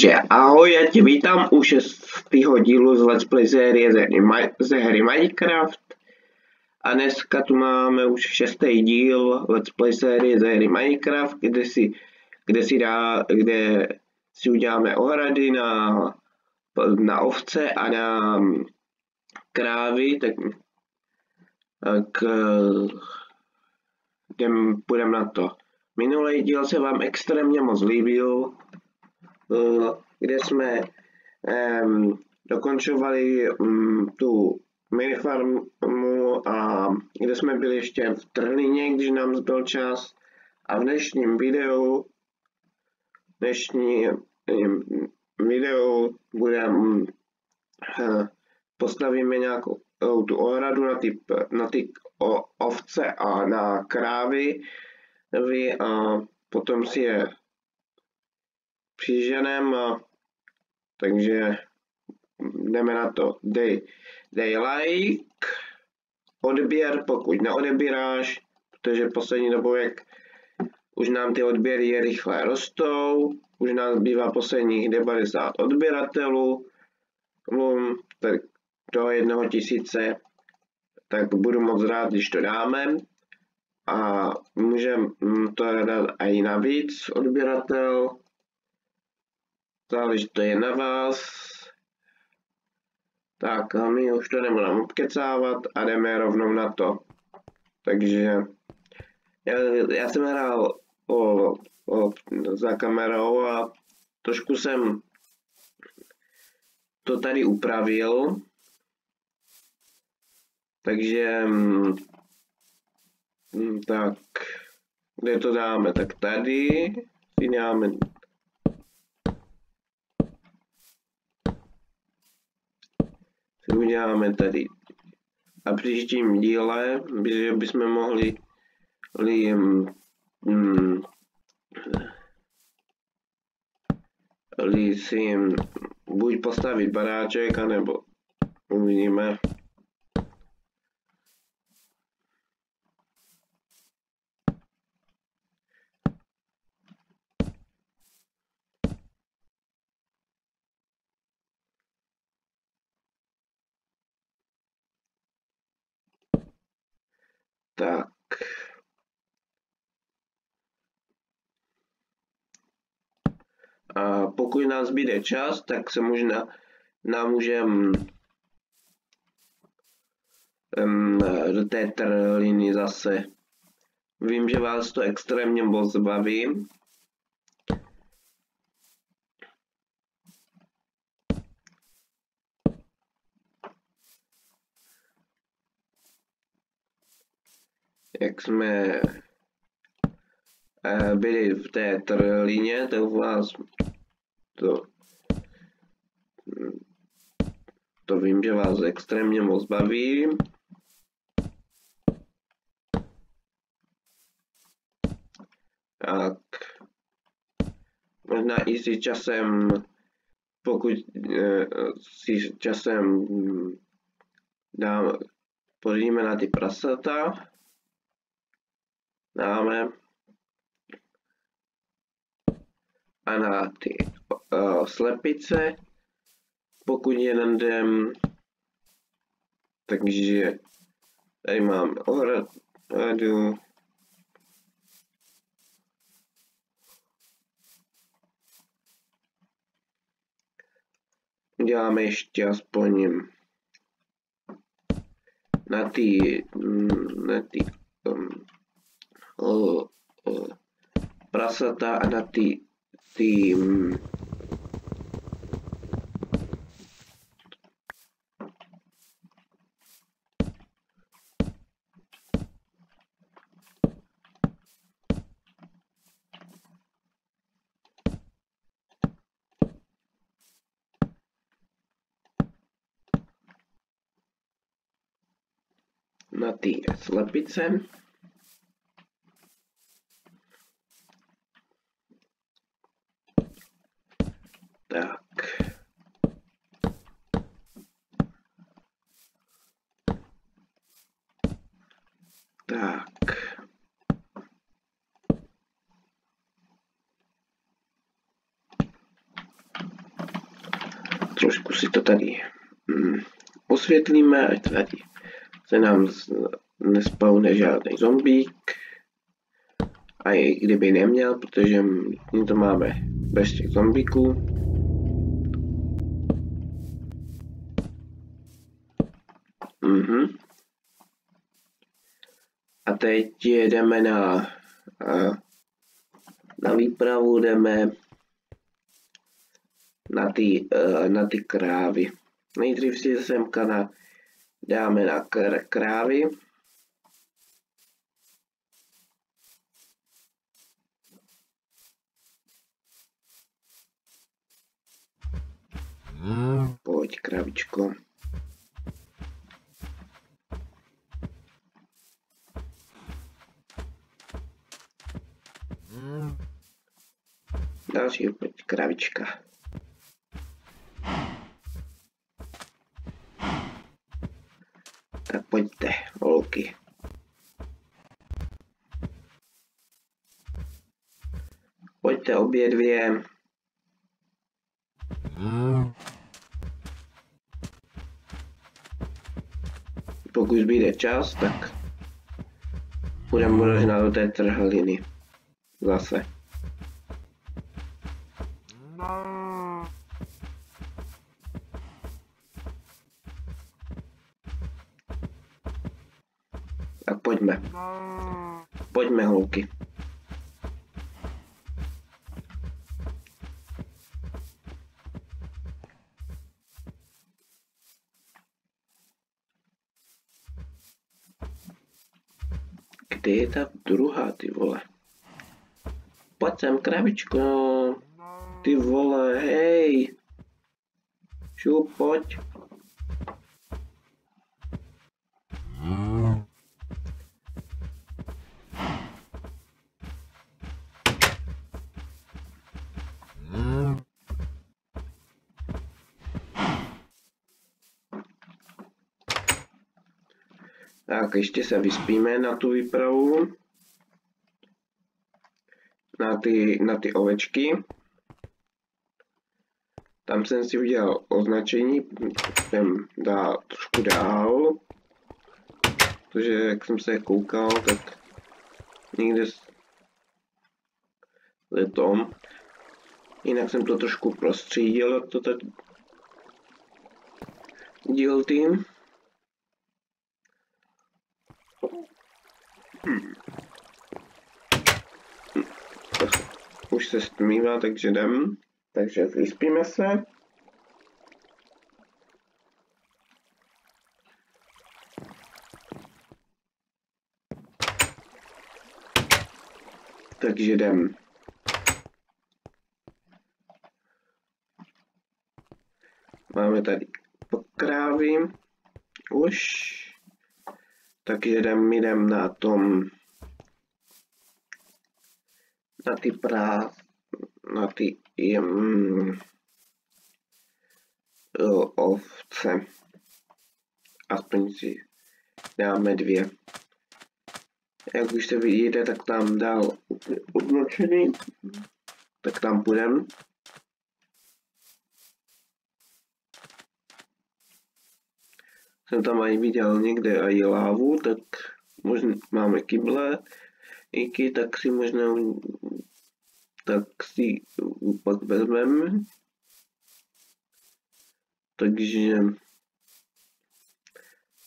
Takže ahoj, já tě vítám u 6. dílu z Let's Play série ze hry Minecraft. A dneska tu máme už 6. díl Let's Play série ze hry Minecraft, kde si uděláme ohrady na ovce a na krávy, tak půjdeme na to. Minulý díl se vám extrémně moc líbil, kde jsme dokončovali tu minifarmu a kde jsme byli ještě v Trlině, když nám zbyl čas. A v dnešním videu postavíme nějakou tu ohradu na ty ovce a na krávy a potom si je přiženeme, takže jdeme na to. Dej like, odběr, pokud neodebíráš, protože poslední dobou, jak už nám ty odběry rychle rostou, už nás zbývá posledních 90 odběratelů, tak do 1000, tak budu moc rád, když to dáme. A můžeme to dát i navíc odběratel. Záleží, to je na vás. Tak a my už to nebudeme obkecávat a jdeme rovnou na to. Takže já jsem hrál za kamerou a trošku jsem to tady upravil. Takže tak, kde to dáme? Tak tady si dáme uděláme tady. A příštím díle bychom mohli si buď postavit baráček, anebo uvidíme. Tak. A pokud nás zbyde čas, tak se možná můžeme do té trliny zase. Vím, že vás to extrémně moc baví. Jak jsme byli v té trlině, tak vás to vím, že vás extrémně moc baví. Tak možná i si časem, pokud si časem pořídíme na ty prasata, dáme a na ty slepice, pokud jeden den, takže tady máme ohradu. Děláme ještě aspoň na ty prasata a na ty slepice. Tak. trošku si to tady osvětlíme, ať tady se nám nespawne žádný zombík. A i kdyby neměl, protože my to máme bez těch zombíků. A teď jedeme na výpravu, jdeme na ty krávy. Nejdřív si semka dáme na krávy. Pojď, kravičko. Další, pojď, kravička. Tak pojďte, holky. Pojďte obě dvě. Pokud zbýde čas, tak půjdeme možná do té trhliny. Zase. Tak pojďme. Pojďme, holky. Kde je ta druhá, ty vole? Pojď sem, krabičko. Ty vole, hej. Šup, pojď. Tak ještě se vyspíme na tu výpravu. Na ty ovečky. Tam jsem si udělal označení, jsem dal trošku dál. Protože jak jsem se koukal, tak někde je tom. Jinak jsem to trošku prostřídil, jak to tak dělal tým. Už se stmívá, takže jdem. Takže vyspíme se. Takže jdem. Máme tady krávy. Už. Takže jdem na tom. Na ty ovce. Aspoň si dáme dvě. Jak už se vidíte, tak tam dal označený. Tak tam půjdem. Jsem tam aj viděl někde aj lávu, tak možná máme kyble. Tak si možná pak vezmeme. Takže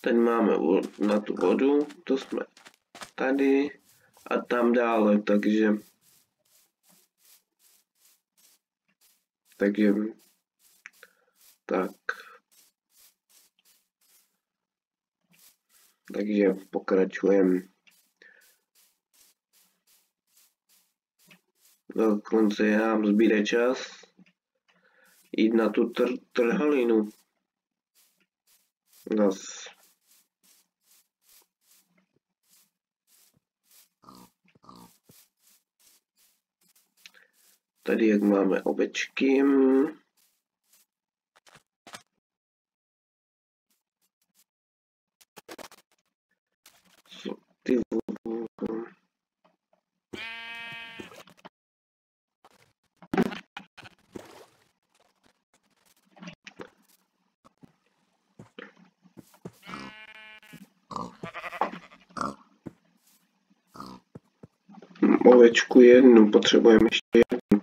teď máme na tu vodu, to jsme tady a tam dále, takže pokračujeme. Dokonce nám zbýde čas jít na tu trhlinu. Zas. Tady jak máme ovečky. Ty ovečku jednu, potřebujeme ještě jednu.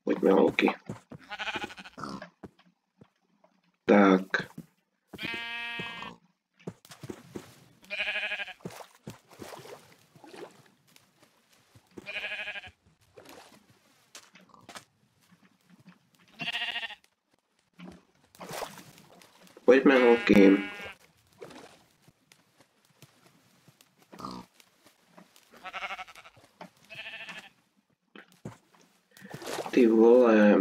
Pojďme holky. Tak. Pojďme holky. Ty vole.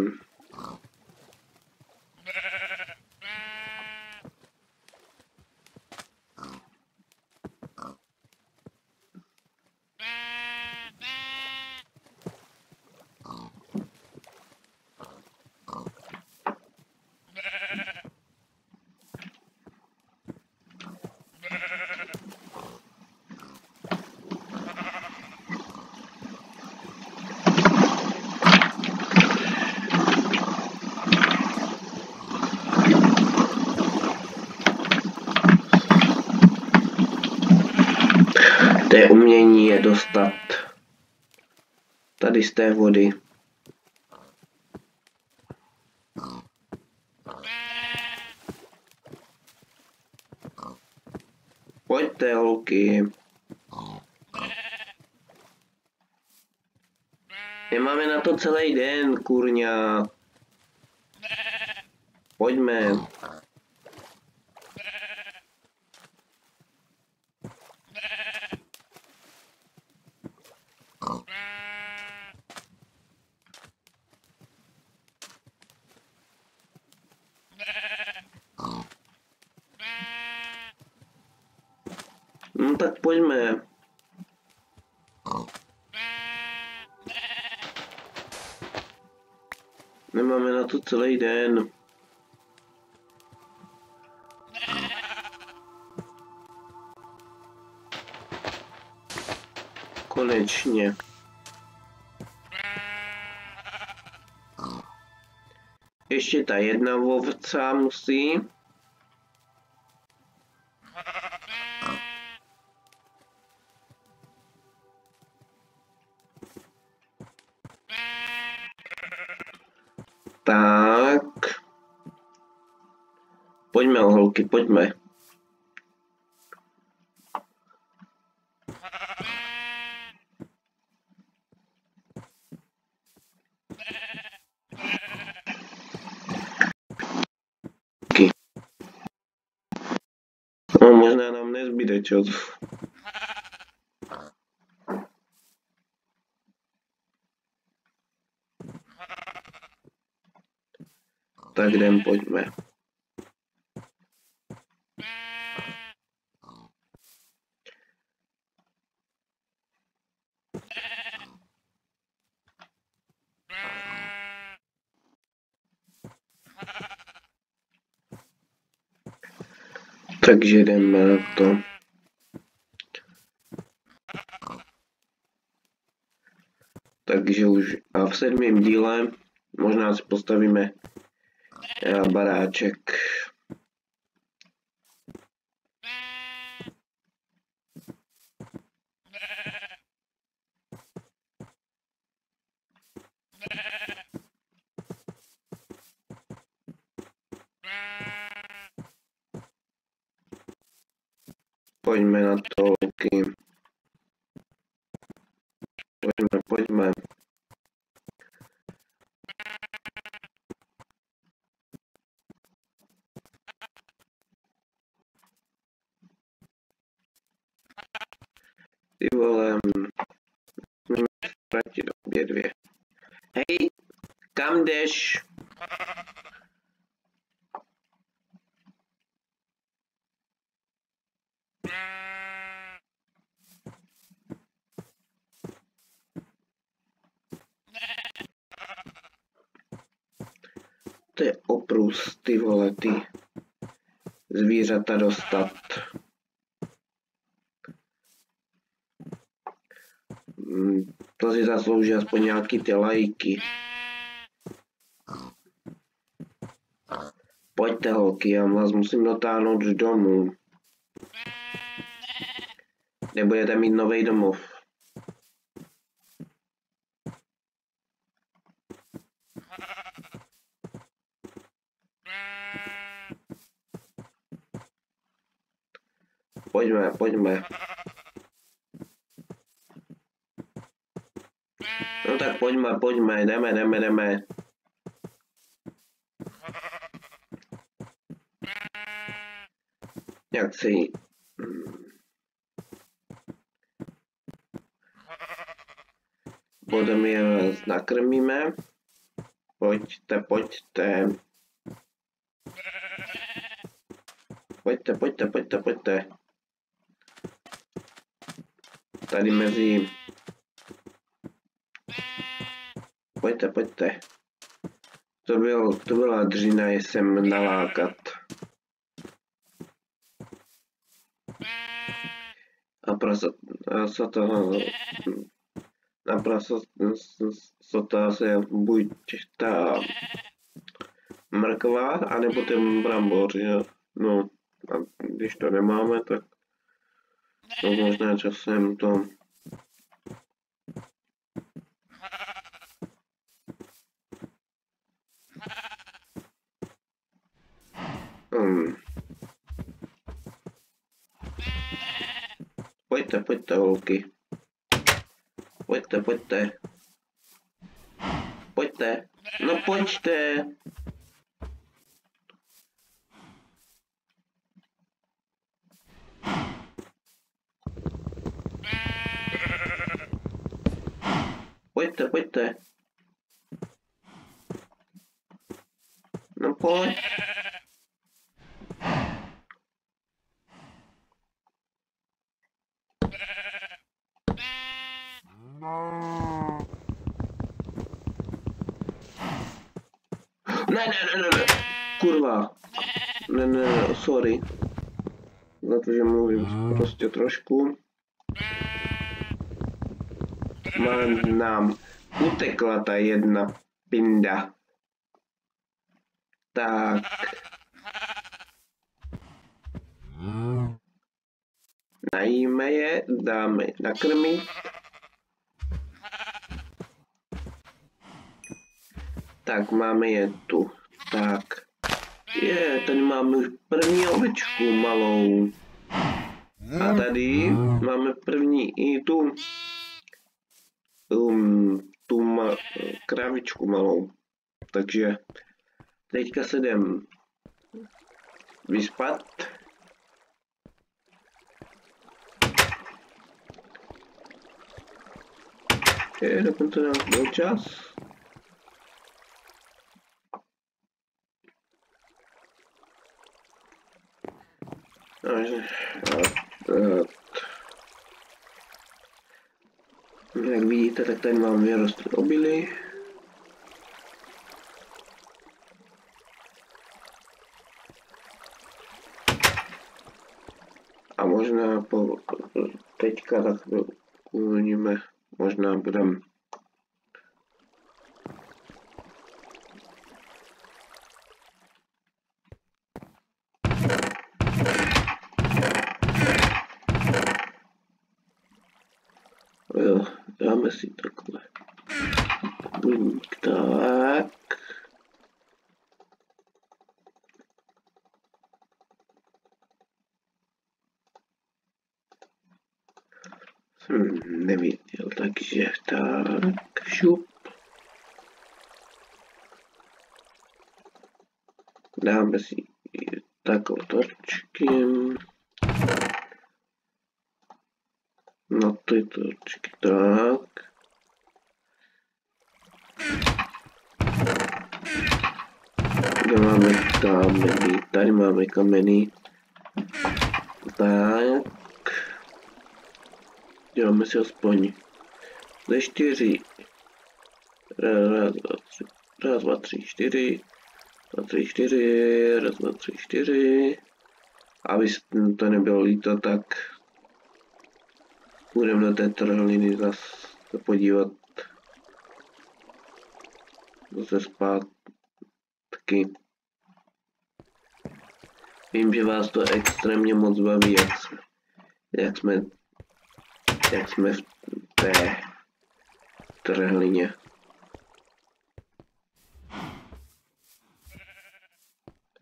To je umění je dostat tady z té vody. Pojďte holky. Nemáme na to celý den, kurňa. Pojďme. No tak pojďme. Nemáme na to celý den. Konečně. Ještě ta jedna ovca musí. Tak. Pojďme holky, pojďme. No, možná nám nezbyde čas. Tak jdem, pojďme. Takže jdeme na to. Takže už a v 7. díle možná si postavíme baráček. Pojďme na to, holky. Pojďme. Ty vole, musíme ztratit obě dvě. Hej, kam jdeš? To je oprus, ty vole, ty zvířata dostat. To si zaslouží aspoň nějaký ty lajky. Pojďte holky, já vás musím dotáhnout domů. nebudete mít nový domov. Pojďme, pojďme. No tak pojďme, jdeme. Jak si... Potom je nakrmíme. Pojďte. Pojďte. Tady mezi... Pojďte. To byla dřina, je sem nalákat. A prasata se buď ta mrkva, anebo ten brambor, jo. No, a když to nemáme, tak to možná časem to... Pojďte, holky. Pojďte. No pojďte. Pojďte. No pojď. Ne. Kurva. Ne, sorry. Za to, že mluvím prostě trošku. Nám utekla ta jedna pinda. Tak. Najíme je, dáme nakrmit. Tak, máme je tu. Tak. Tady máme už první ovečku malou. A tady máme první i tu krávičku malou. Takže teďka se jdem vyspat. Dokonce nám byl čas. Jak vidíte, tak tady mám vyrostly obilí. A možná teďka tak uvidíme, možná budeme dáme si takhle buňk, tak. Neviděl, takže tak, šup. Dáme si takhle torčky. No ty torčky, tak. Kde máme kameny? Tady máme kameny. Tak. Děláme si aspoň ze 4. Raz, dva, tři, čtyři. Raz, dva, tři, čtyři. Aby to nebylo líto, tak budeme na té trhliny zase podívat. Zase zpátky. Vím, že vás to extrémně moc baví, jak jsme Teď jsme v té trhlině.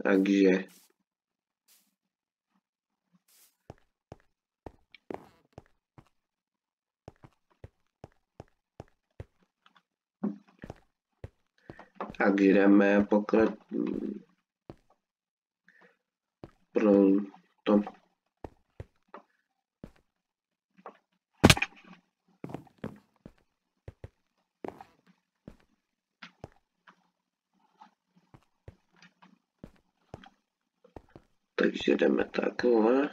Takže jdeme pro to. Takže jdeme takhle.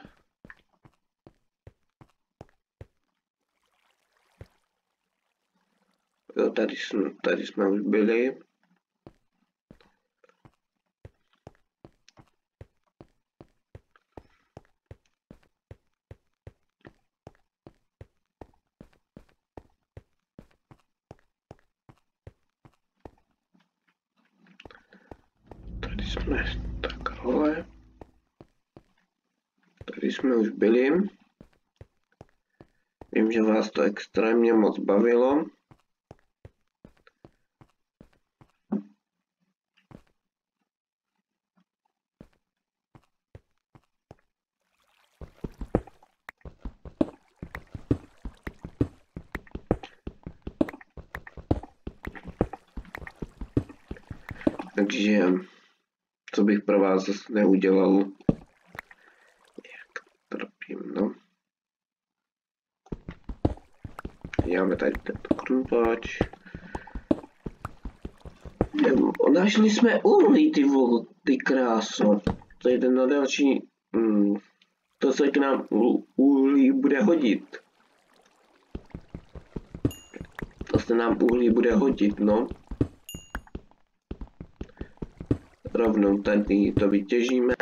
Jo, tady jsme už byli. Tady jsme takhle. Tady jsme už byli. Vím, že vás to extrémně moc bavilo. Takže co bych pro vás zase neudělal, jak trpím, no. Děláme tady tento krumpáč. Našli jsme uhlí, ty kráso. To je ten na další, to se k nám uhlí bude hodit. To se nám uhlí bude hodit, no. Rovnou tady to vytěžíme.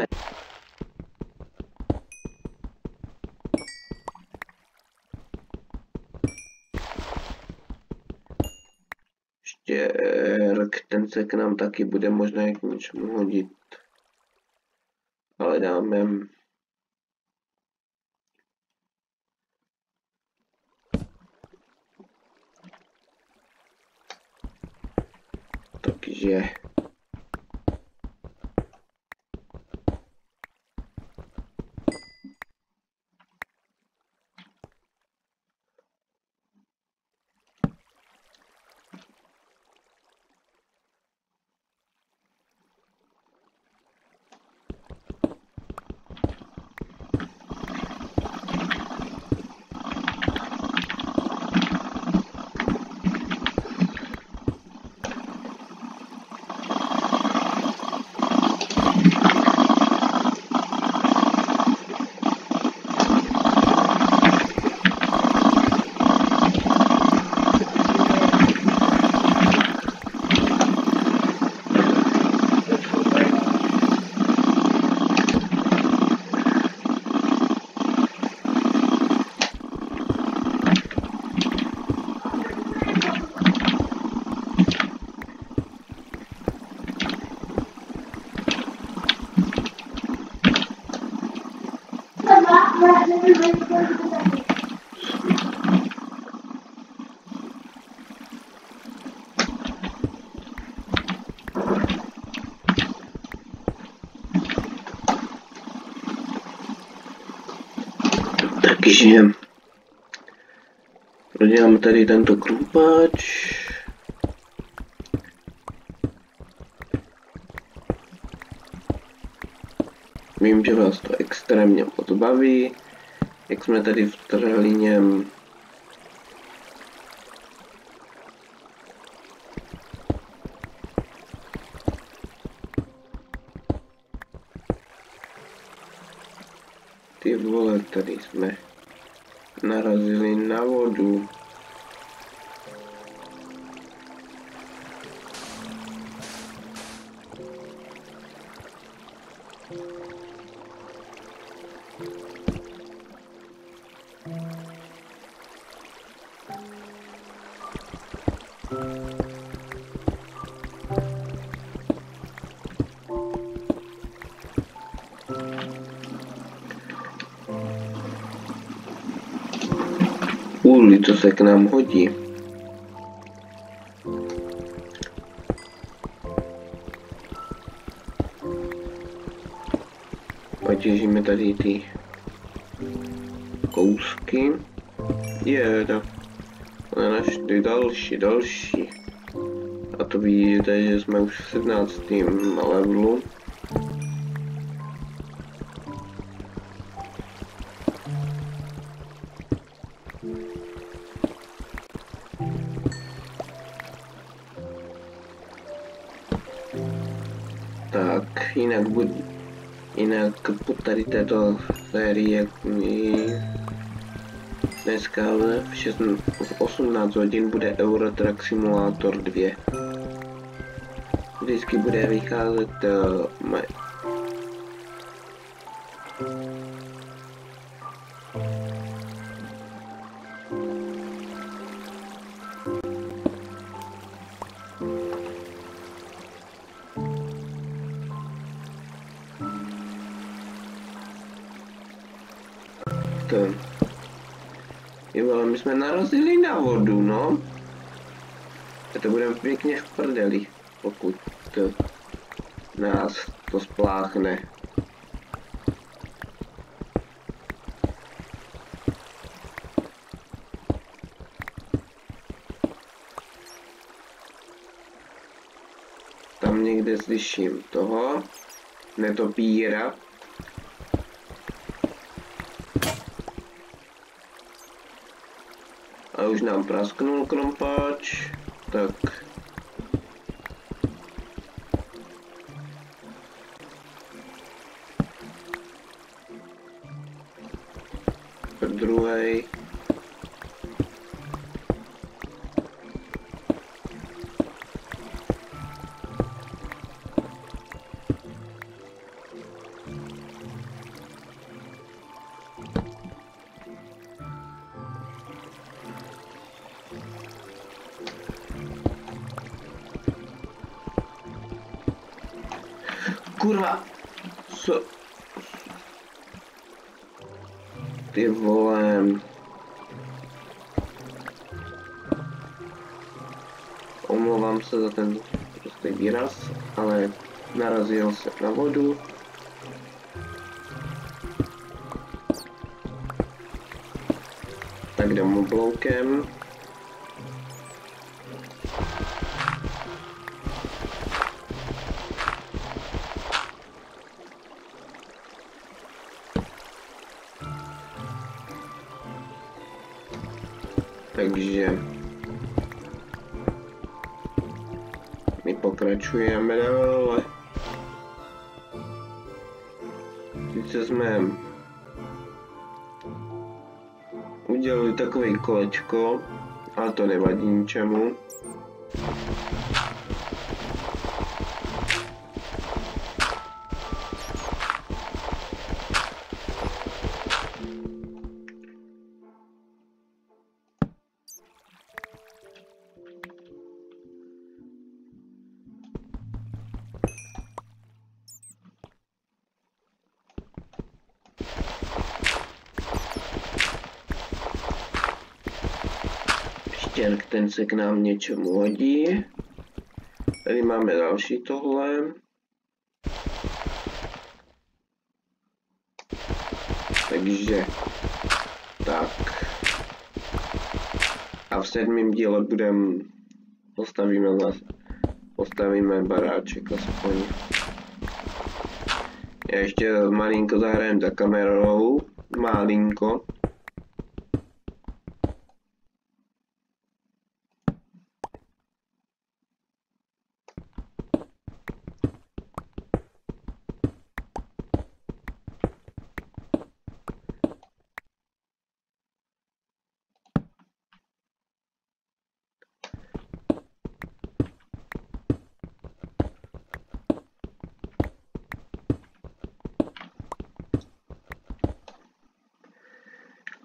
Štěrk, ten se k nám taky bude možná k něčemu hodit. Ale dáme... Takže... Takže proděláme tady tento krumpáč. Vím, že vás to extrémně moc baví, jak jsme tady v trhlině. Ty vole, tady jsme narazili na vodu. cibuli, co se k nám hodí. Potěžíme tady ty kousky. Ale našli další. A to vidíte, že jsme už v 17. levelu. Tak, jinak po tady této sérii dneska v 18 hodin bude Euro Truck Simulator 2. Vždycky bude vycházet Jo, my jsme narazili na vodu, no. A to budeme pěkně v prdeli, pokud nás to spláchne. Tam někde slyším toho netopíra. A už nám prasknul krompáč, tak druhý. Kurva, co? Ty vole. Omlouvám se za ten prostý výraz, ale narazil se na vodu. Tak jdem obloukem. Takže my pokračujeme dále. Sice jsme udělali takový kolečko, ale to nevadí ničemu. Štěrk, ten se k nám něčemu hodí. Tady máme další tohle. Takže tak. A v 7. díle postavíme baráček aspoň. Já ještě malinko zahrajem za kamerou. Malinko.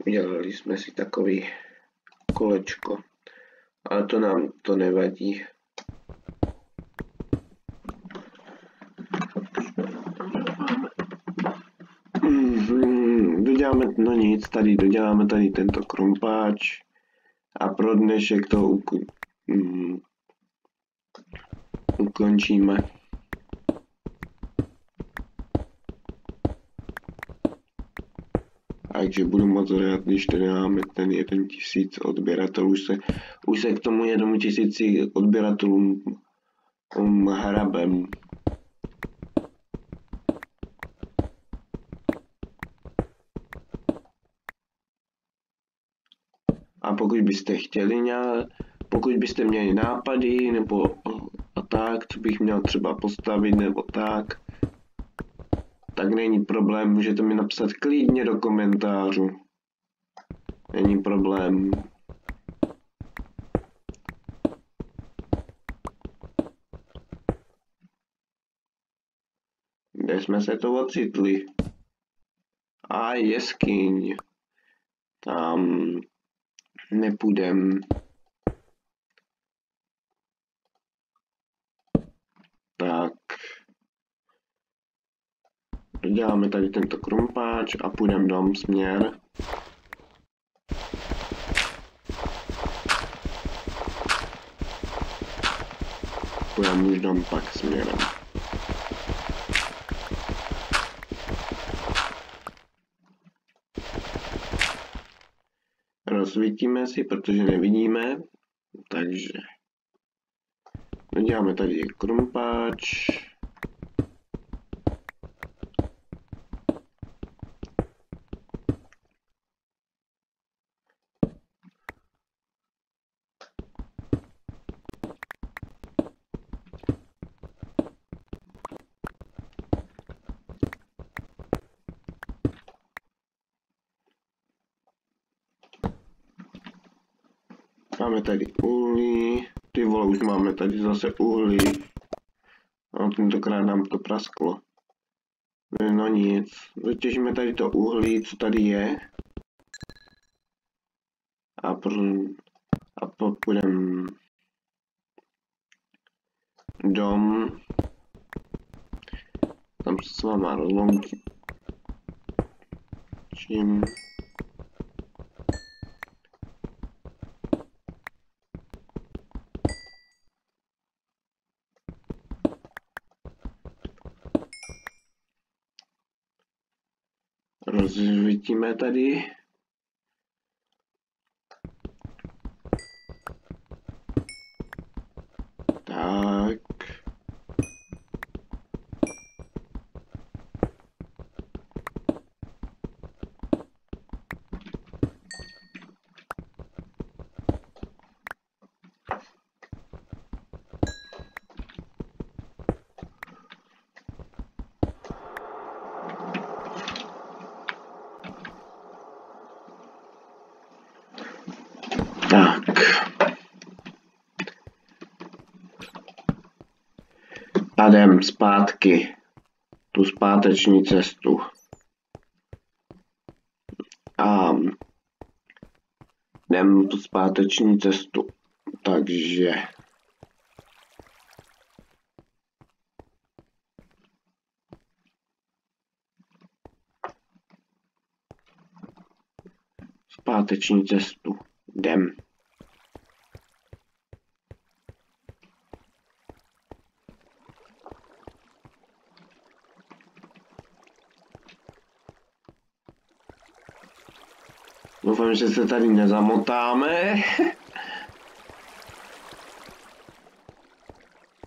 Udělali jsme si takový kolečko, ale to nám to nevadí. Doděláme, no nic, doděláme tady tento krompáč. A pro dnešek to ukončíme. Takže budu moc rád, když tady máme ten 1000 odběratelů. Už se k tomu 1000 odběratelům hrabem. A pokud byste měli nápady nebo a tak, co bych měl třeba postavit nebo tak není problém, můžete mi napsat klidně do komentářů. Není problém. Kde jsme se to ocitli? A jeskyň. Tam nepůjdem. Tak. Doděláme tady tento krumpáč a půjdeme dom směr. Půjdeme už dom pak směrem. Rozsvítíme si, protože nevidíme, takže doděláme tady krumpáč. Máme tady uhlí, ty vole, už máme tady zase uhlí. No, tentokrát nám to prasklo. No nic, vytěžíme tady to uhlí, co tady je. A půjdeme dom. Tam se s váma rozloučím. Rozsvítíme tady. Tak. Tak. A jdem zpátky. Tu zpáteční cestu. A jdem tu zpáteční cestu. Takže zpáteční cestu. Jdem. Doufám, že se tady nezamotáme.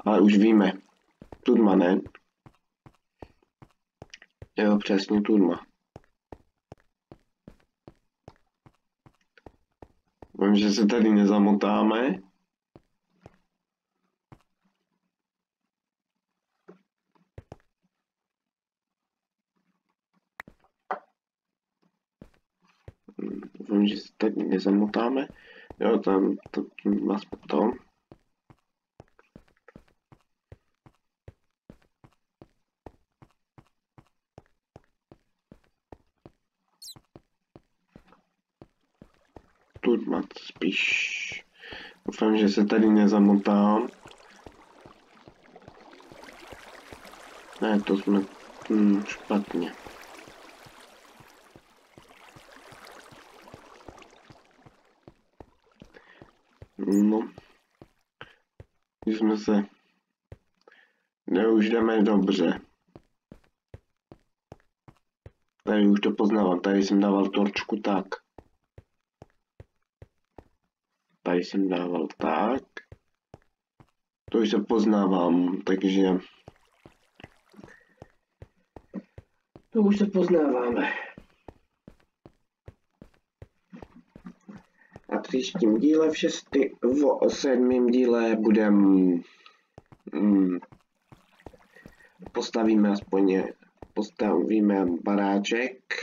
Ale už víme. Tudma, ne? Jo, přesně tudma. Doufám, že se tady nezamotáme. Doufám, že se tady nezamotáme. Jo, tam to nás potom. Tudma spíš. Doufám, že se tady nezamotám. Ne, to jsme špatně. jsme se... Ne, už jdeme dobře. Tady už to poznávám, tady jsem dával torčku tak. Tady jsem dával tak. To už se poznávám, takže... To už se poznáváme. A příštím díle, v 7. díle postavíme baráček.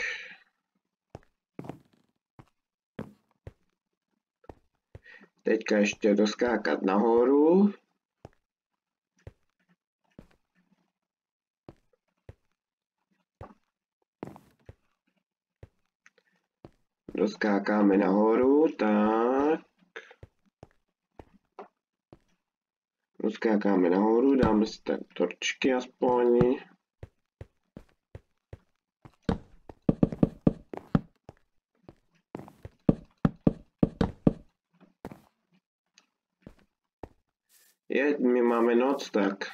Teďka ještě doskákat nahoru. Doskákáme nahoru, tak. Doskákáme nahoru, dáme si tak torčky aspoň. My máme noc, tak.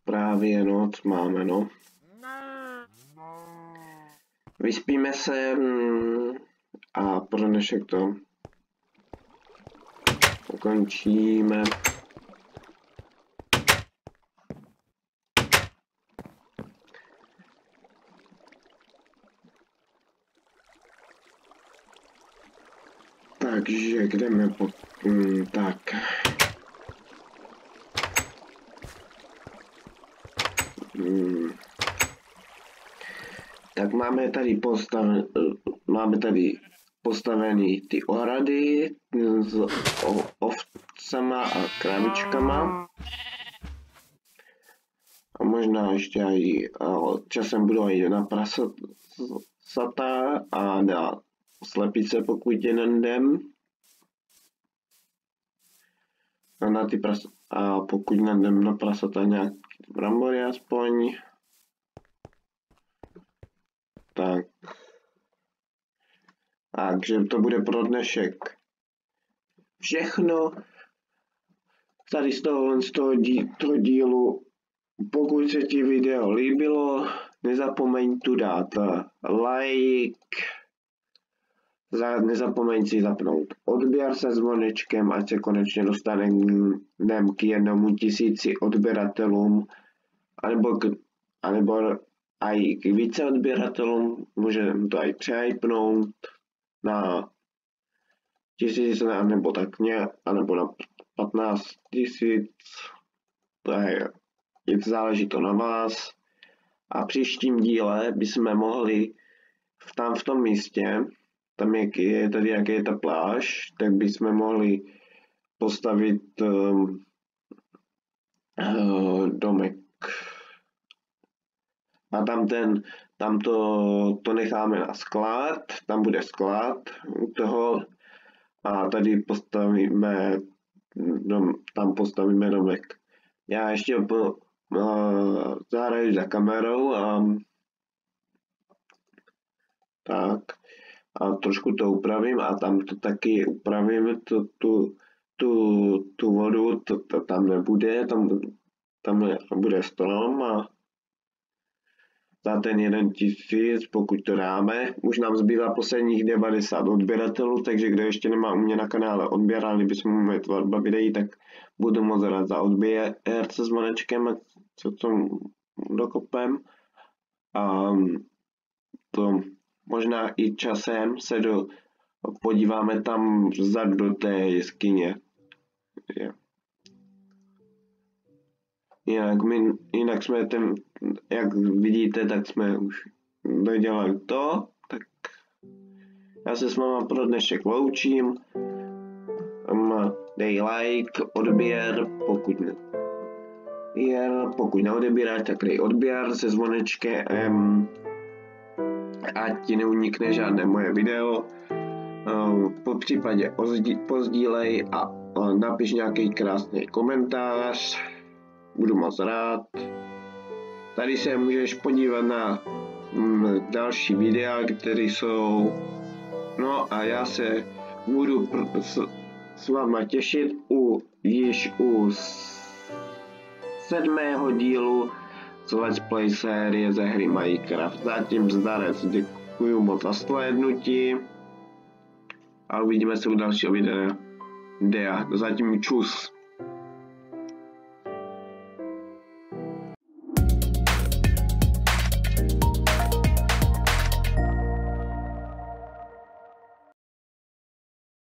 Právě noc máme, no. Vyspíme se a pro dnešek to ukončíme. Takže jdeme po... tak. Tak máme tady postavený ty ohrady s ovcama a kravičkama. A možná ještě i časem budou i na prasata a na slepice, pokud je nendem. A pokud nendem na prasata nějaký brambory aspoň. Tak. Takže to bude pro dnešek všechno. Tady z toho dílu. Pokud se ti video líbilo, nezapomeň tu dát like. Nezapomeň si zapnout odběr se zvonečkem, ať se konečně dostaneme k 1000 odběratelům, anebo i k více odběratelům, můžeme to i přehypnout na 1000 nebo tak nějak, anebo na 15 000, to záleží to na vás. A příštím díle bychom mohli tam v tom místě, tam jak je ta pláž, tak bychom mohli postavit domek. A tam to necháme na sklad, tam bude sklad u toho a tady tam postavíme domek. Já ještě zahraju za kamerou a tak a trošku to upravím a tam to taky upravím, tu vodu, to tam nebude, tam bude strom a za ten 1000, pokud to dáme, už nám zbývá posledních 90 odběratelů, takže kdo ještě nemá u mě na kanále odběr, ale kdybychom měli tvorba videí, tak budu moc rád za odběr se zvonečkem, a co to dokopem. A to možná i časem se podíváme tam vzadu do té jeskyně. Jinak jsme jak vidíte, tak jsme už dodělali to, tak já se s váma pro dnešek loučím. Dej like, odběr, pokud neodebíráš, tak dej odběr se zvonečkem, ať ti neunikne žádné moje video. Po případě pozdílej a napiš nějaký krásný komentář. Budu moc rád. Tady se můžeš podívat na další videa, které jsou. No a já se budu s váma těšit již u 7. dílu z Let's Play série ze hry Minecraft. Zatím zdarec, děkuji moc za shlédnutí a uvidíme se u dalšího videa. Zatím čus.